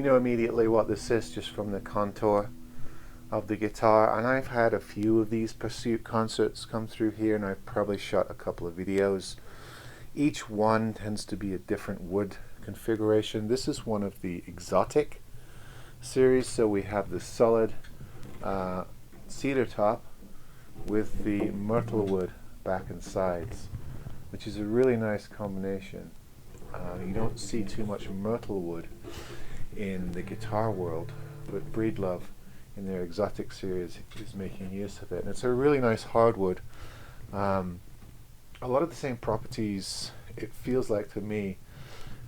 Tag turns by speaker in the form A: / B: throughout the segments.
A: You know immediately what this is just from the contour of the guitar, and I've had a few of these Pursuit concerts come through here, and I've probably shot a couple of videos. Each one tends to be a different wood configuration. This is one of the exotic series, so we have the solid cedar top with the Myrtlewood back and sides, which is a really nice combination. You don't see too much Myrtlewood in the guitar world, but Breedlove in their exotic series is making use of it, and it's a really nice hardwood. A lot of the same properties, it feels like to me,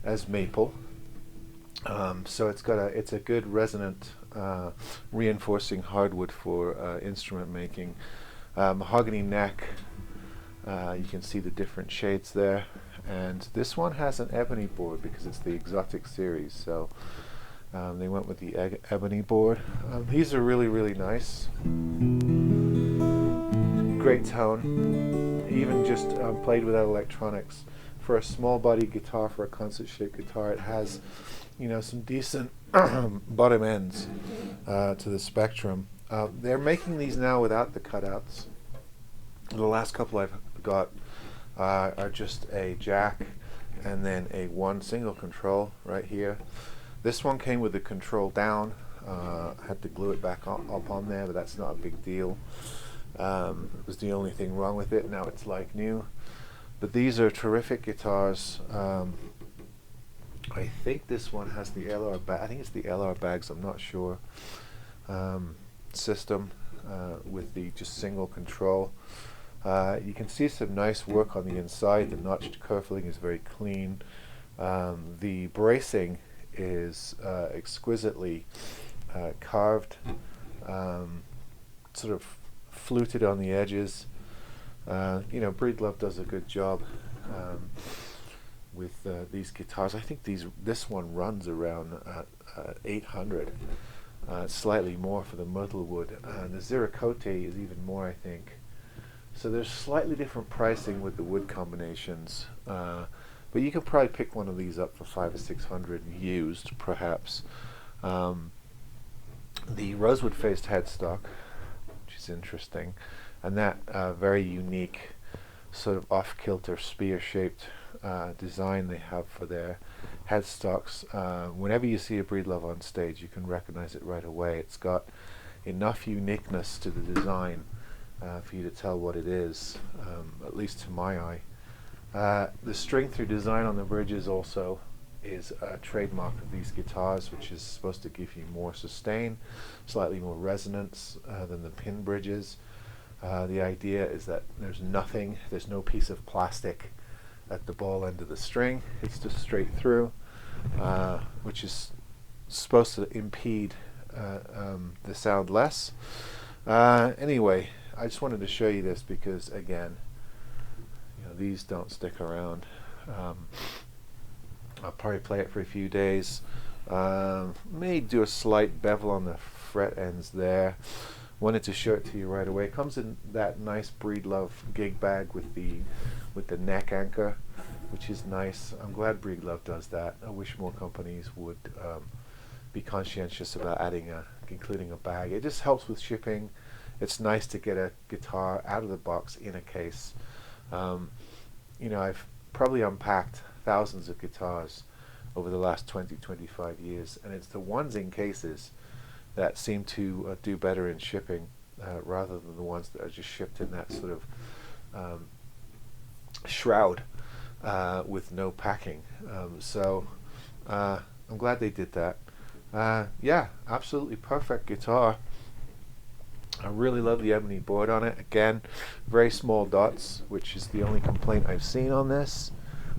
A: as maple. So it's a good resonant reinforcing hardwood for instrument making. Mahogany neck, you can see the different shades there, and this one has an ebony board because it's the exotic series, so they went with the ebony board. These are really nice, great tone, even just played without electronics. For a small body guitar, for a concert shaped guitar, it has, you know, some decent bottom ends to the spectrum. They're making these now without the cutouts. The last couple I've got are just a jack and then a one single control right here. This one came with the control down. Had to glue it back up on there, but that's not a big deal. It was the only thing wrong with it. Now it's like new. But these are terrific guitars. I think this one has the LR bag. I think it's the LR bags. I'm not sure. System with the just single control. You can see some nice work on the inside. The notched kerfling is very clean. The bracing is exquisitely carved, sort of fluted on the edges. You know, Breedlove does a good job with these guitars. I think this one runs around 800, slightly more for the Myrtlewood. The Ziricote is even more, I think. So there's slightly different pricing with the wood combinations, but you can probably pick one of these up for 500 or 600 used, perhaps. The rosewood faced headstock, which is interesting, and that very unique sort of off-kilter spear-shaped design they have for their headstocks. Whenever you see a Breedlove on stage, you can recognize it right away. It's got enough uniqueness to the design for you to tell what it is, at least to my eye. The string-through design on the bridges also is a trademark of these guitars, which is supposed to give you more sustain, slightly more resonance than the pin bridges. The idea is that there's no piece of plastic at the ball end of the string. It's just straight through, which is supposed to impede the sound less. Anyway, I just wanted to show you this because, again, you know, these don't stick around. I'll probably play it for a few days. May do a slight bevel on the fret ends there. Wanted to show it to you right away. It comes in that nice Breedlove gig bag with the neck anchor, which is nice. I'm glad Breedlove does that. I wish more companies would be conscientious about including a bag. It just helps with shipping. It's nice to get a guitar out of the box in a case. You know, I've probably unpacked thousands of guitars over the last 20-25 years, and it's the ones in cases that seem to do better in shipping rather than the ones that are just shipped in that sort of shroud with no packing. So I'm glad they did that. Yeah, absolutely perfect guitar. I really love the ebony board on it. Again, very small dots, which is the only complaint I've seen on this.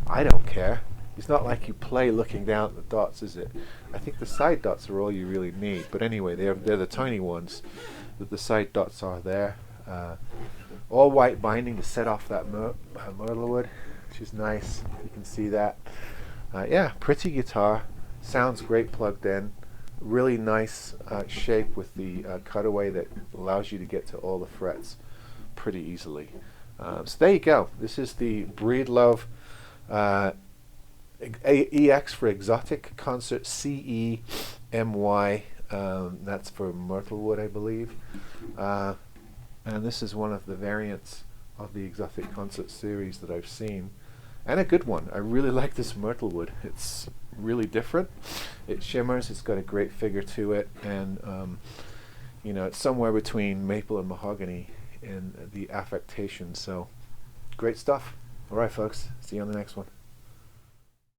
A: I don't care. It's not like you play looking down at the dots, is it? I think the side dots are all you really need. But anyway, they're the tiny ones. That the side dots are there. All white binding to set off that Myrtlewood, which is nice. You can see that. Yeah, pretty guitar. Sounds great plugged in. Really nice shape with the cutaway that allows you to get to all the frets pretty easily. So there you go. This is the Breedlove EX for Exotic Concert CE MY. That's for Myrtlewood, I believe. And this is one of the variants of the Exotic Concert series that I've seen, and a good one. I really like this Myrtlewood. It's really different. It shimmers. It's got a great figure to it, and it's somewhere between maple and mahogany in the affectation. So, great stuff. All right, folks. See you on the next one.